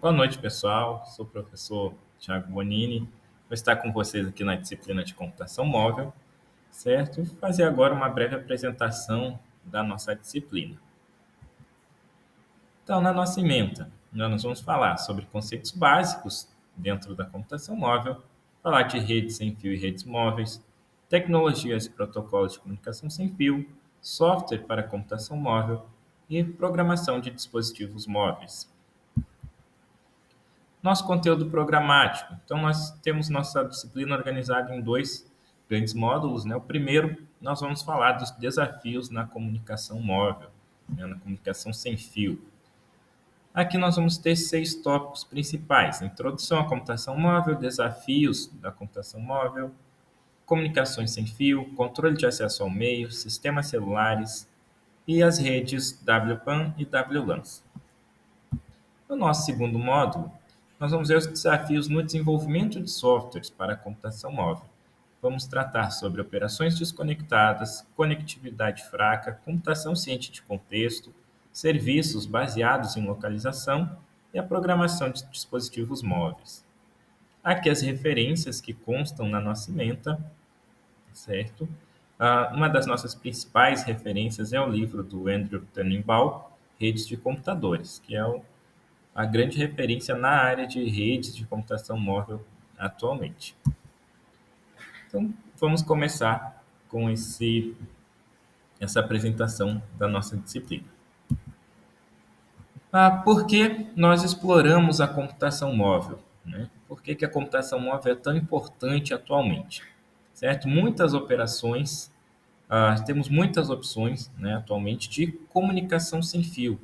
Boa noite, pessoal. Sou o professor Thiago Bonini. Vou estar com vocês aqui na disciplina de computação móvel, certo? E fazer agora uma breve apresentação da nossa disciplina. Então, na nossa ementa, nós vamos falar sobre conceitos básicos dentro da computação móvel, falar de redes sem fio e redes móveis, tecnologias e protocolos de comunicação sem fio, software para computação móvel e programação de dispositivos móveis. Nosso conteúdo programático. Então, nós temos nossa disciplina organizada em dois grandes módulos, né? O primeiro, nós vamos falar dos desafios na comunicação móvel, né? Na comunicação sem fio. Aqui nós vamos ter 6 tópicos principais: introdução à computação móvel, desafios da computação móvel, comunicações sem fio, controle de acesso ao meio, sistemas celulares e as redes WPAN e WLAN. No nosso segundo módulo, nós vamos ver os desafios no desenvolvimento de softwares para a computação móvel. Vamos tratar sobre operações desconectadas, conectividade fraca, computação ciente de contexto, serviços baseados em localização e a programação de dispositivos móveis. Aqui as referências que constam na nossa ementa, certo? Uma das nossas principais referências é o livro do Andrew Tannenbaum, Redes de Computadores, que é a grande referência na área de redes de computação móvel atualmente. Então, vamos começar com essa apresentação da nossa disciplina. Por que nós exploramos a computação móvel, né? Por que a computação móvel é tão importante atualmente? Certo? Muitas operações, temos muitas opções, né, atualmente de comunicação sem fio.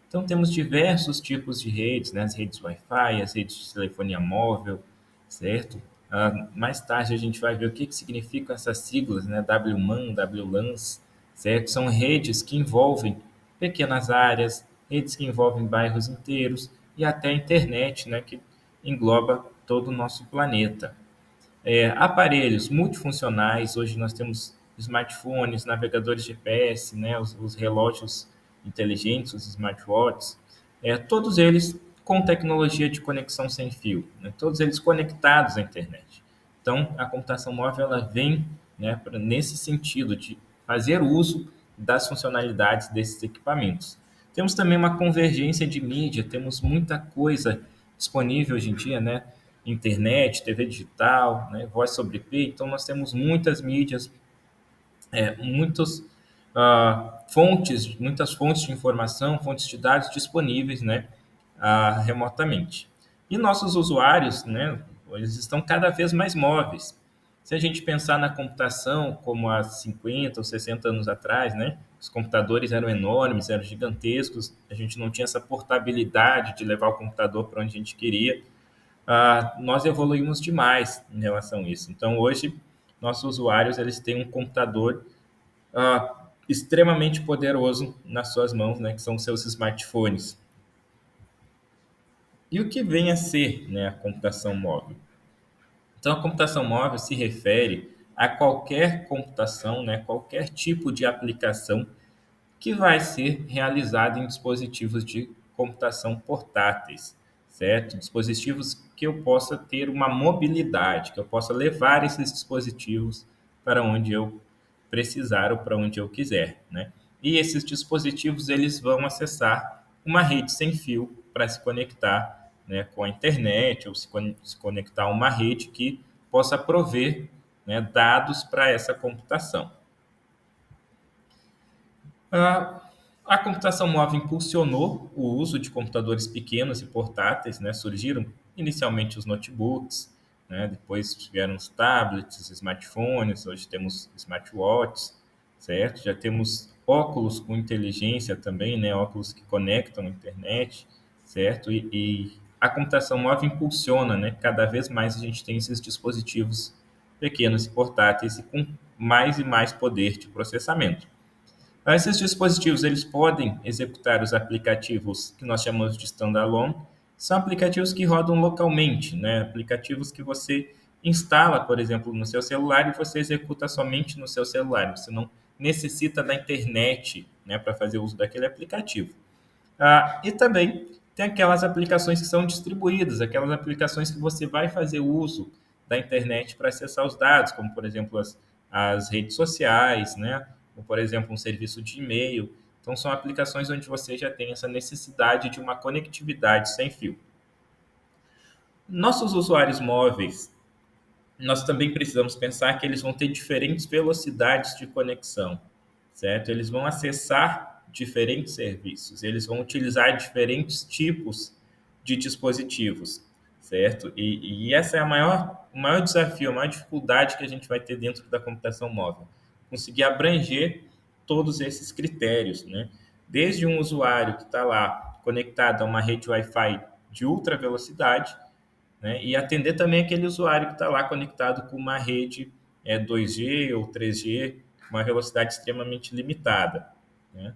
Então, temos diversos tipos de redes, né? As redes Wi-Fi, as redes de telefonia móvel, certo? Mais tarde a gente vai ver o que significam essas siglas, né? WMAN, WLANs, certo? São redes que envolvem pequenas áreas, redes que envolvem bairros inteiros e até a internet, né? Que engloba todo o nosso planeta. Aparelhos multifuncionais, hoje nós temos smartphones, navegadores GPS, né? Os relógios inteligentes, os smartwatches, todos eles com tecnologia de conexão sem fio, né? Todos eles conectados à internet. Então, a computação móvel ela vem, né, nesse sentido de fazer uso das funcionalidades desses equipamentos. Temos também uma convergência de mídia, temos muita coisa disponível hoje em dia, né? Internet, TV digital, né? Voz sobre IP, então nós temos muitas mídias, muitos muitas fontes de informação, fontes de dados disponíveis, né, remotamente. E nossos usuários, né, eles estão cada vez mais móveis. Se a gente pensar na computação como há 50 ou 60 anos atrás, né, os computadores eram enormes, eram gigantescos, a gente não tinha essa portabilidade de levar o computador para onde a gente queria. Nós evoluímos demais em relação a isso. Então, hoje, nossos usuários eles têm um computador extremamente poderoso nas suas mãos, né, que são os seus smartphones. E o que vem a ser, né, a computação móvel? Então, a computação móvel se refere a qualquer computação, né, qualquer tipo de aplicação que vai ser realizada em dispositivos de computação portáteis, certo? Dispositivos que eu possa ter uma mobilidade, que eu possa levar esses dispositivos para onde eu precisar ou para onde eu quiser, né? E esses dispositivos eles vão acessar uma rede sem fio para se conectar, né, com a internet ou se conectar a uma rede que possa prover, né, dados para essa computação. A computação móvel impulsionou o uso de computadores pequenos e portáteis, né? Surgiram inicialmente os notebooks, né? Depois vieram os tablets, os smartphones, hoje temos smartwatches, certo? Já temos óculos com inteligência também, né? Óculos que conectam à internet, certo? E a computação móvel impulsiona, né? Cada vez mais a gente tem esses dispositivos pequenos e portáteis e com mais e mais poder de processamento. Esses dispositivos eles podem executar os aplicativos que nós chamamos de standalone, são aplicativos que rodam localmente, né? Aplicativos que você instala, por exemplo, no seu celular e você executa somente no seu celular. Você não necessita da internet, né, para fazer uso daquele aplicativo. E também Tem aquelas aplicações que são distribuídas, aquelas aplicações que você vai fazer uso da internet para acessar os dados, como, por exemplo, as redes sociais, né? Ou, por exemplo, um serviço de e-mail. Então, são aplicações onde você já tem essa necessidade de uma conectividade sem fio. Nossos usuários móveis, nós também precisamos pensar que eles vão ter diferentes velocidades de conexão, certo? Eles vão acessar diferentes serviços, eles vão utilizar diferentes tipos de dispositivos, certo? E essa é o maior desafio, a maior dificuldade que a gente vai ter dentro da computação móvel, conseguir abranger todos esses critérios, né? Desde um usuário que está lá conectado a uma rede Wi-Fi de ultra velocidade, né? E atender também aquele usuário que está lá conectado com uma rede 2G ou 3G, uma velocidade extremamente limitada, né?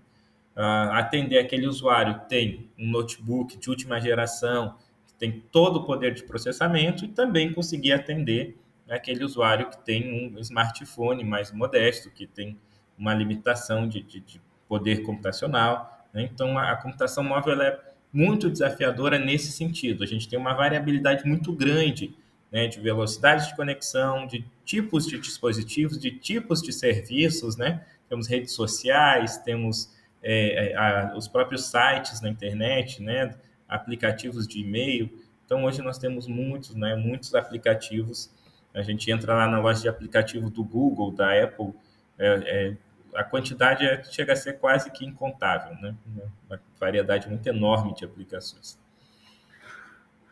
Atender aquele usuário que tem um notebook de última geração, que tem todo o poder de processamento, e também conseguir atender aquele usuário que tem um smartphone mais modesto, que tem uma limitação de poder computacional, né? Então, a computação móvel ela é muito desafiadora nesse sentido. A gente tem uma variabilidade muito grande, né, de velocidade de conexão, de tipos de dispositivos, de tipos de serviços, né? Temos redes sociais, temos os próprios sites na internet, né, aplicativos de e-mail. Então, hoje nós temos muitos, né, muitos aplicativos. A gente entra lá na loja de aplicativo do Google, da Apple, a quantidade chega a ser quase que incontável, né? Uma variedade muito enorme de aplicações.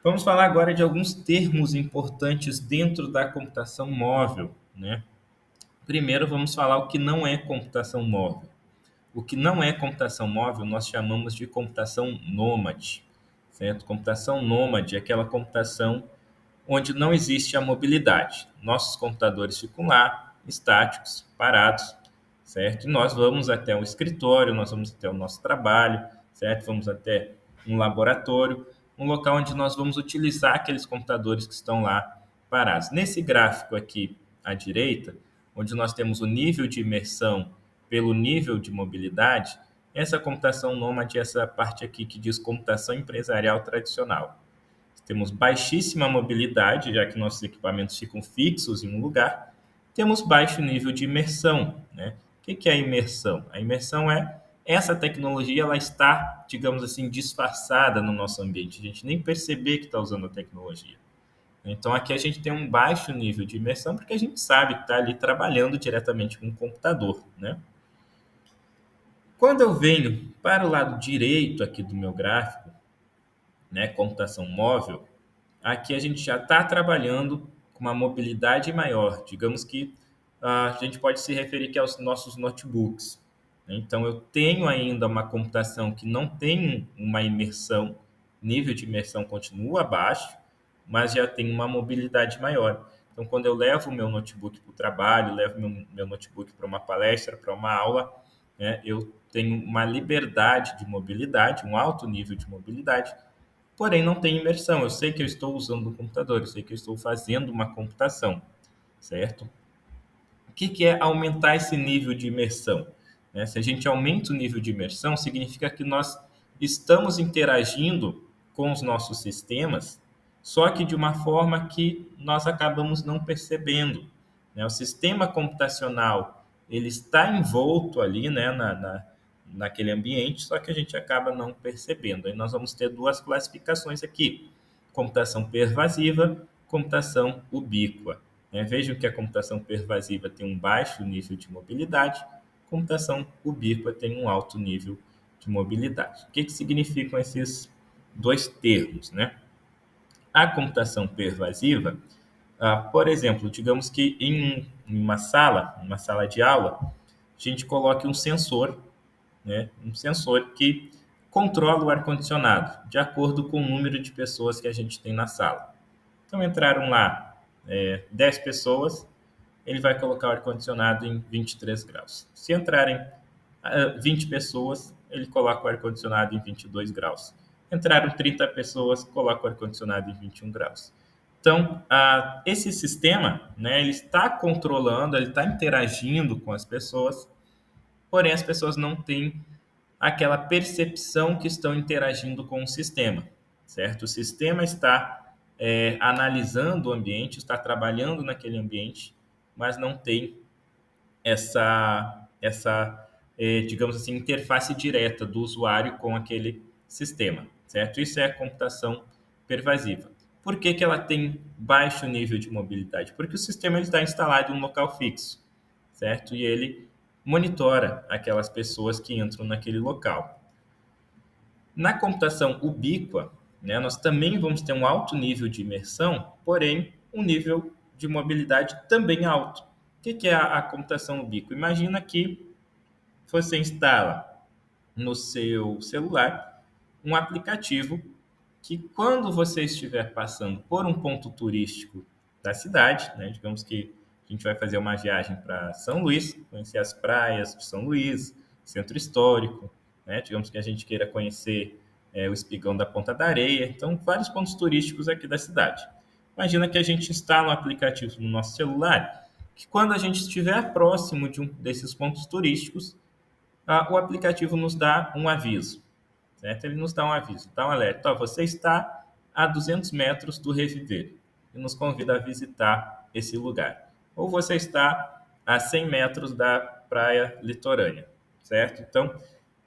Vamos falar agora de alguns termos importantes dentro da computação móvel, né? Primeiro, vamos falar o que não é computação móvel. O que não é computação móvel, nós chamamos de computação nômade, certo? Computação nômade é aquela computação onde não existe a mobilidade. Nossos computadores ficam lá, estáticos, parados, certo? E nós vamos até o escritório, nós vamos até o nosso trabalho, certo? Vamos até um laboratório, um local onde nós vamos utilizar aqueles computadores que estão lá parados. Nesse gráfico aqui à direita, onde nós temos o nível de imersão pelo nível de mobilidade, essa computação nômade é essa parte aqui que diz computação empresarial tradicional. Temos baixíssima mobilidade, já que nossos equipamentos ficam fixos em um lugar. Temos baixo nível de imersão, né? O que é a imersão? A imersão é essa tecnologia, ela está, digamos assim, disfarçada no nosso ambiente. A gente nem perceber que está usando a tecnologia. Então, aqui a gente tem um baixo nível de imersão, porque a gente sabe que está ali trabalhando diretamente com o computador, né? Quando eu venho para o lado direito aqui do meu gráfico, né, computação móvel, aqui a gente já está trabalhando com uma mobilidade maior. Digamos que a gente pode se referir que aos nossos notebooks. Então, eu tenho ainda uma computação que não tem uma imersão, nível de imersão continua baixo, mas já tem uma mobilidade maior. Então, quando eu levo o meu notebook para o trabalho, levo meu notebook para uma palestra, para uma aula, né, eu tenho uma liberdade de mobilidade, um alto nível de mobilidade, porém não tem imersão. Eu sei que eu estou usando o computador, eu sei que eu estou fazendo uma computação, certo? O que é aumentar esse nível de imersão? Né? Se a gente aumenta o nível de imersão, significa que nós estamos interagindo com os nossos sistemas, só que de uma forma que nós acabamos não percebendo, né? O sistema computacional ele está envolto ali, né, naquele ambiente, só que a gente acaba não percebendo. Aí nós vamos ter duas classificações aqui: computação pervasiva, computação ubíqua. Né? Vejam que a computação pervasiva tem um baixo nível de mobilidade, a computação ubíqua tem um alto nível de mobilidade. O que significam esses dois termos, né? A computação pervasiva, por exemplo, digamos que em uma sala de aula, a gente coloque um sensor, né? Um sensor que controla o ar-condicionado, de acordo com o número de pessoas que a gente tem na sala. Então, entraram lá 10 pessoas, ele vai colocar o ar-condicionado em 23 graus. Se entrarem 20 pessoas, ele coloca o ar-condicionado em 22 graus. Entraram 30 pessoas, coloca o ar-condicionado em 21 graus. Então, esse sistema, né, ele está controlando, ele está interagindo com as pessoas, porém as pessoas não têm aquela percepção que estão interagindo com o sistema, certo? O sistema está analisando o ambiente, está trabalhando naquele ambiente, mas não tem digamos assim, interface direta do usuário com aquele sistema, certo? Isso é a computação pervasiva. Por que que ela tem baixo nível de mobilidade? Porque o sistema ele está instalado em um local fixo, certo? E ele monitora aquelas pessoas que entram naquele local. Na computação ubíqua, né, nós também vamos ter um alto nível de imersão, porém um nível de mobilidade também alto. O que é a computação ubíqua? Imagina que você instala no seu celular um aplicativo que, quando você estiver passando por um ponto turístico da cidade, né, digamos que a gente vai fazer uma viagem para São Luís, conhecer as praias de São Luís, centro histórico, né, digamos que a gente queira conhecer o Espigão da Ponta da Areia, então vários pontos turísticos aqui da cidade. Imagina que a gente instala um aplicativo no nosso celular, que quando a gente estiver próximo de um desses pontos turísticos, o aplicativo nos dá um aviso, certo? Ele nos dá um aviso, dá um alerta. Ó, você está a 200 metros do Reviver e nos convida a visitar esse lugar. Ou você está a 100 metros da praia litorânea, certo? Então,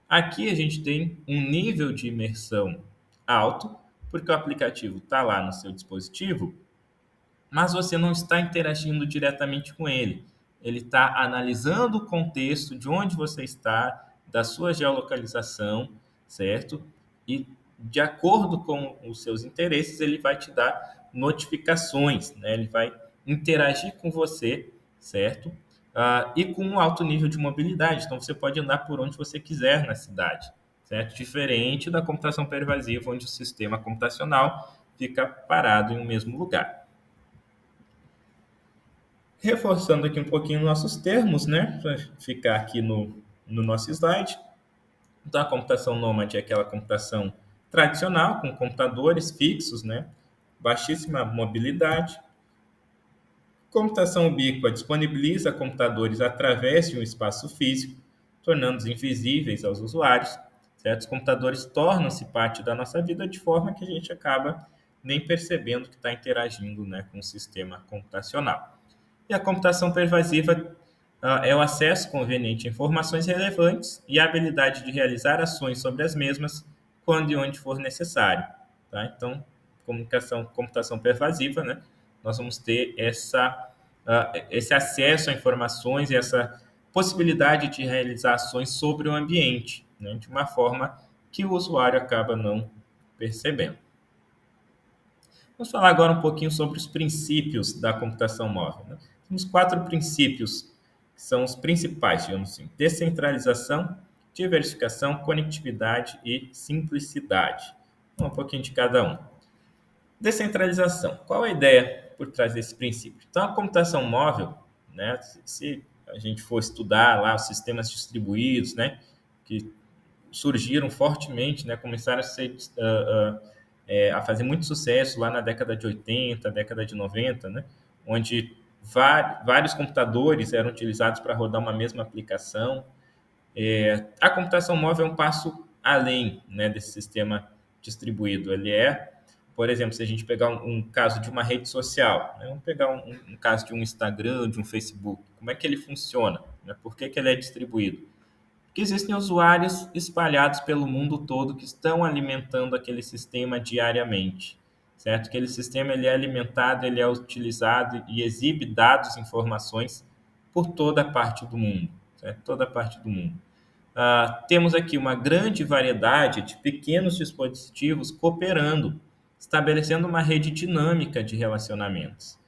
aqui a gente tem um nível de imersão alto, porque o aplicativo está lá no seu dispositivo, mas você não está interagindo diretamente com ele. Ele está analisando o contexto de onde você está, da sua geolocalização, certo? E de acordo com os seus interesses, ele vai te dar notificações, né? Ele vai interagir com você, certo? E com um alto nível de mobilidade. Então, você pode andar por onde você quiser na cidade, certo? Diferente da computação pervasiva, onde o sistema computacional fica parado em um mesmo lugar. Reforçando aqui um pouquinho nossos termos, né? Para ficar aqui no nosso slide. Então, a computação nômade é aquela computação tradicional, com computadores fixos, né? Baixíssima mobilidade. Computação ubíqua disponibiliza computadores através de um espaço físico, tornando-os invisíveis aos usuários. Certos computadores tornam-se parte da nossa vida de forma que a gente acaba nem percebendo que está interagindo, né, com o sistema computacional. E a computação pervasiva é o acesso conveniente a informações relevantes e a habilidade de realizar ações sobre as mesmas quando e onde for necessário. Tá? Então, computação pervasiva, né? Nós vamos ter esse acesso a informações e essa possibilidade de realizar ações sobre o ambiente, né? De uma forma que o usuário acaba não percebendo. Vamos falar agora um pouquinho sobre os princípios da computação móvel. Né? Temos 4 princípios que são os principais, digamos assim: descentralização, diversificação, conectividade e simplicidade. Um pouquinho de cada um. Descentralização. Qual a ideia por trás desse princípio? Então, a computação móvel, né, se a gente for estudar lá os sistemas distribuídos, né, que surgiram fortemente, né, começaram a fazer muito sucesso lá na década de 80, década de 90, né, onde vários computadores eram utilizados para rodar uma mesma aplicação. A computação móvel é um passo além, né, desse sistema distribuído. Ele por exemplo, se a gente pegar um caso de uma rede social, né, vamos pegar um caso de um Instagram, de um Facebook, como é que ele funciona? Né, por que ele é distribuído? Porque existem usuários espalhados pelo mundo todo que estão alimentando aquele sistema diariamente, certo? Aquele sistema ele é alimentado, ele é utilizado e exibe dados, informações por toda a parte do mundo, certo? Toda a parte do mundo. Temos aqui uma grande variedade de pequenos dispositivos cooperando, estabelecendo uma rede dinâmica de relacionamentos.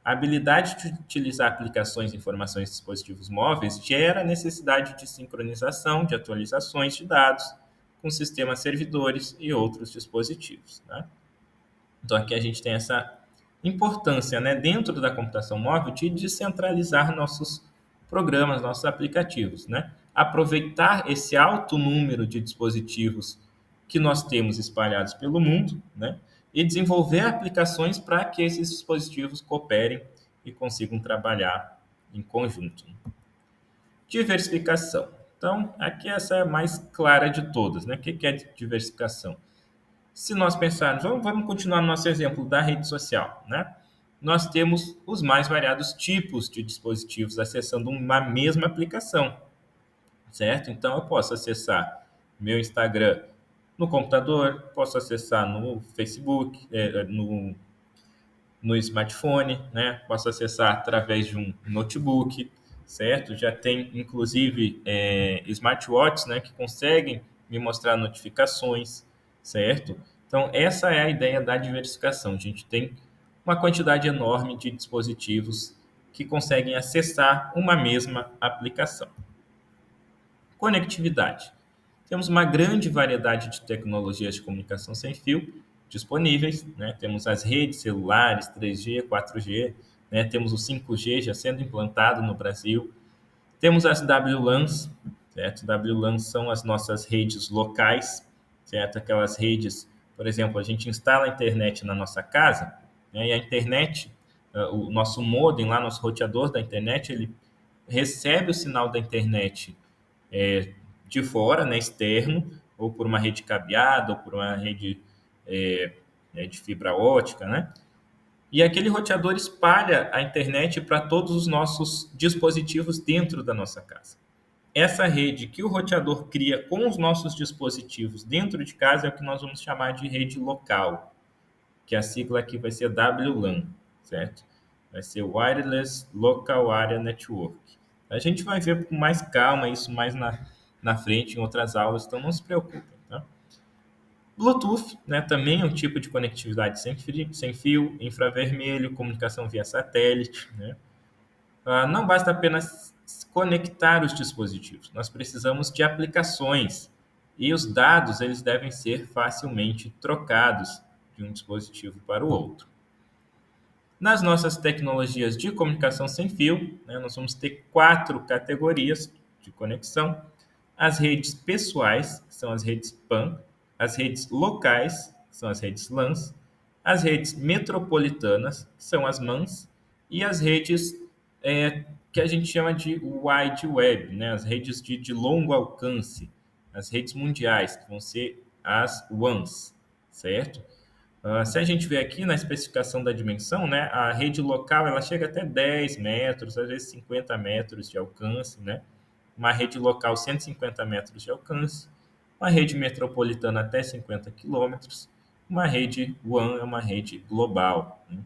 A habilidade de utilizar aplicações, informações e dispositivos móveis gera a necessidade de sincronização de atualizações de dados com sistemas servidores e outros dispositivos. Né? Então, aqui a gente tem essa importância, né, dentro da computação móvel de descentralizar nossos programas, nossos aplicativos. Né? Aproveitar esse alto número de dispositivos que nós temos espalhados pelo mundo, né? E desenvolver aplicações para que esses dispositivos cooperem e consigam trabalhar em conjunto. Diversificação. Então, aqui essa é a mais clara de todas, né? O que é diversificação? Se nós pensarmos, vamos continuar no nosso exemplo da rede social, né? Nós temos os mais variados tipos de dispositivos acessando uma mesma aplicação, certo? Então, eu posso acessar meu Instagram no computador, posso acessar no Facebook, no smartphone, né? Posso acessar através de um notebook, certo? Já tem, inclusive, smartwatches, né, que conseguem me mostrar notificações, certo? Então, essa é a ideia da diversificação. A gente tem uma quantidade enorme de dispositivos que conseguem acessar uma mesma aplicação. Conectividade. Temos uma grande variedade de tecnologias de comunicação sem fio disponíveis, né? Temos as redes celulares 3G, 4G, né? Temos o 5G já sendo implantado no Brasil. Temos as WLANs, certo? WLANs são as nossas redes locais, certo? Aquelas redes, por exemplo, a gente instala a internet na nossa casa, né? E a internet, o nosso modem lá, nosso roteador da internet, ele recebe o sinal da internet é, de fora, né, externo, ou por uma rede cabeada, ou por uma rede de fibra ótica, né? E aquele roteador espalha a internet para todos os nossos dispositivos dentro da nossa casa. Essa rede que o roteador cria com os nossos dispositivos dentro de casa é o que nós vamos chamar de rede local, que a sigla aqui vai ser WLAN, certo? Vai ser Wireless Local Area Network. A gente vai ver com mais calma isso mais na frente em outras aulas, então não se preocupem, tá? Bluetooth, né, também é um tipo de conectividade sem fio, infravermelho, comunicação via satélite, né? Não basta apenas conectar os dispositivos, nós precisamos de aplicações e os dados eles devem ser facilmente trocados de um dispositivo para o outro. Nas nossas tecnologias de comunicação sem fio, né, nós vamos ter 4 categorias de conexão: as redes pessoais, que são as redes PAN, as redes locais, que são as redes LANs, as redes metropolitanas, que são as MANs, e as redes que a gente chama de Wide Web, né, as redes de longo alcance, as redes mundiais, que vão ser as WANs, certo? Se a gente vê aqui na especificação da dimensão, né, a rede local ela chega até 10 metros, às vezes 50 metros de alcance, né? Uma rede local 150 metros de alcance, uma rede metropolitana até 50 quilômetros, uma rede WAN é uma rede global, né?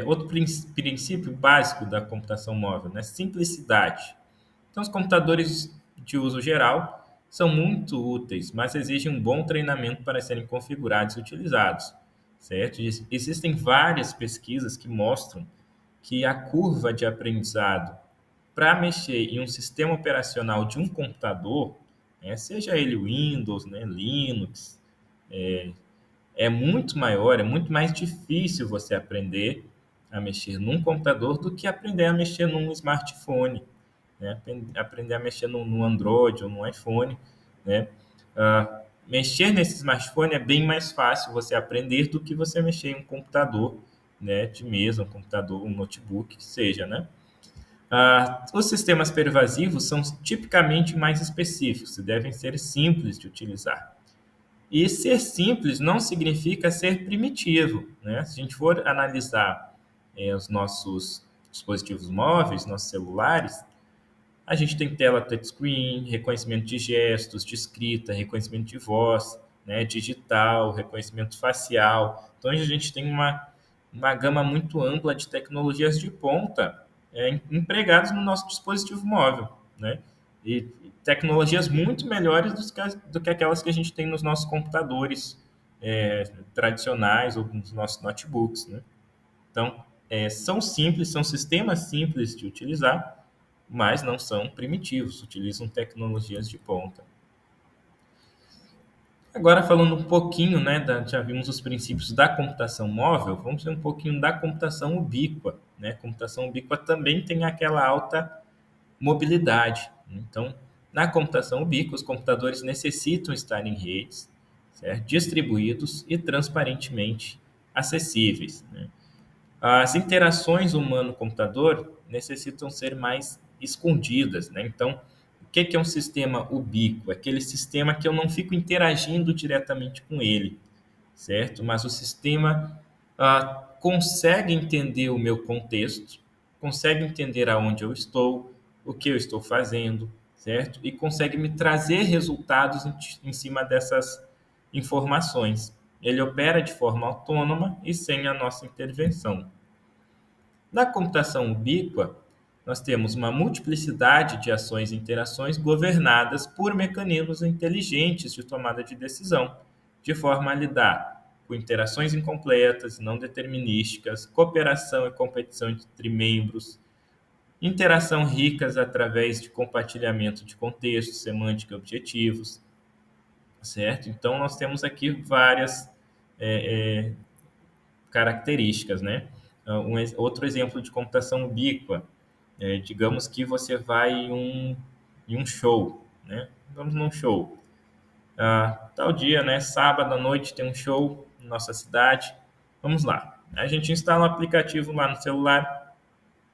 Outro princípio básico da computação móvel, né? Simplicidade. Então, os computadores de uso geral são muito úteis, mas exigem um bom treinamento para serem configurados e utilizados, certo? Existem várias pesquisas que mostram que a curva de aprendizado para mexer em um sistema operacional de um computador, né, seja ele Windows, né, Linux, é muito maior, é muito mais difícil você aprender a mexer num computador do que aprender a mexer num smartphone, né? Aprender a mexer no Android ou no iPhone, né? Mexer nesse smartphone é bem mais fácil você aprender do que você mexer em um computador, né, de mesa, um computador, um notebook, que seja, né? Os sistemas pervasivos são tipicamente mais específicos e devem ser simples de utilizar. E ser simples não significa ser primitivo, né? Se a gente for analisar os nossos dispositivos móveis, nossos celulares, a gente tem tela touchscreen, reconhecimento de gestos, de escrita, reconhecimento de voz, né, digital, reconhecimento facial. Então, a gente tem uma gama muito ampla de tecnologias de ponta empregadas no nosso dispositivo móvel, né? E tecnologias muito melhores do que aquelas que a gente tem nos nossos computadores tradicionais ou nos nossos notebooks, né? Então, são simples, são sistemas simples de utilizar, mas não são primitivos, utilizam tecnologias de ponta. Agora, falando um pouquinho, né, já vimos os princípios da computação móvel, vamos ver um pouquinho da computação ubíqua, né? A computação ubíqua também tem aquela alta mobilidade. Então, na computação ubíqua, os computadores necessitam estar em redes, certo? Distribuídos e transparentemente acessíveis, né? As interações humano-computador necessitam ser mais escondidas, né? Então, o que é um sistema ubíquo? É aquele sistema que eu não fico interagindo diretamente com ele, certo? Mas o sistema consegue entender o meu contexto, consegue entender aonde eu estou, o que eu estou fazendo, certo? E consegue me trazer resultados em cima dessas informações. Ele opera de forma autônoma e sem a nossa intervenção. Na computação ubíqua, nós temos uma multiplicidade de ações e interações governadas por mecanismos inteligentes de tomada de decisão, de forma a lidar com interações incompletas, não determinísticas, cooperação e competição entre membros, interação ricas através de compartilhamento de contextos, semântica e objetivos, certo? Então, nós temos aqui várias é, características, né? Outro exemplo de computação ubíqua, digamos que você vai em um show, né? Vamos num show. Tal dia, né? Sábado à noite tem um show na nossa cidade. Vamos lá. A gente instala um aplicativo lá no celular.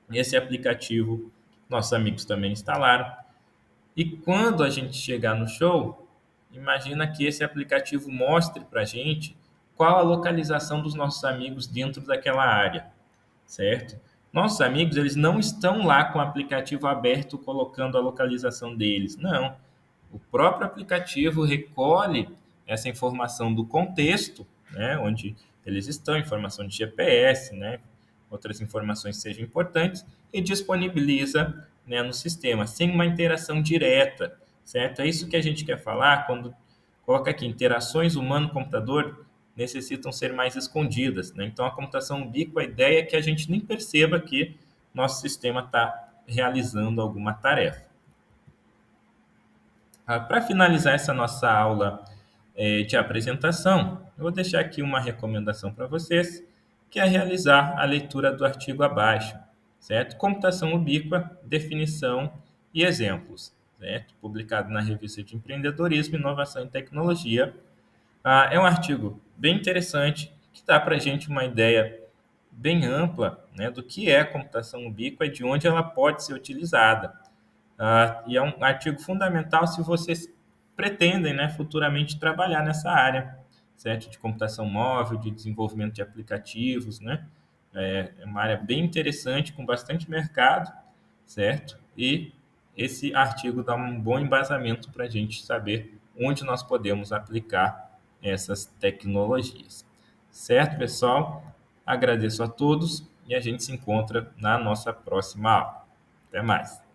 E esse aplicativo, nossos amigos também instalaram. E quando a gente chegar no show, imagina que esse aplicativo mostre para a gente qual a localização dos nossos amigos dentro daquela área, certo? Nossos amigos, eles não estão lá com o aplicativo aberto colocando a localização deles, não. O próprio aplicativo recolhe essa informação do contexto, né, onde eles estão, informação de GPS, né, outras informações que sejam importantes, e disponibiliza, né, no sistema, sem uma interação direta, certo? É isso que a gente quer falar quando coloca aqui, interações humano-computador necessitam ser mais escondidas, né? Então, a computação ubíqua, a ideia é que a gente nem perceba que nosso sistema está realizando alguma tarefa. Para finalizar essa nossa aula de apresentação, eu vou deixar aqui uma recomendação para vocês, que é realizar a leitura do artigo abaixo, certo? Computação ubíqua, definição e exemplos, certo? Publicado na Revista de Empreendedorismo, Inovação e Tecnologia. É um artigo bem interessante, que dá para a gente uma ideia bem ampla, né, do que é a computação ubíqua e de onde ela pode ser utilizada. E é um artigo fundamental se vocês pretendem, né, futuramente trabalhar nessa área, certo? De computação móvel, de desenvolvimento de aplicativos, né? É uma área bem interessante, com bastante mercado, certo? E esse artigo dá um bom embasamento para a gente saber onde nós podemos aplicar essas tecnologias. Certo, pessoal? Agradeço a todos e a gente se encontra na nossa próxima aula. Até mais!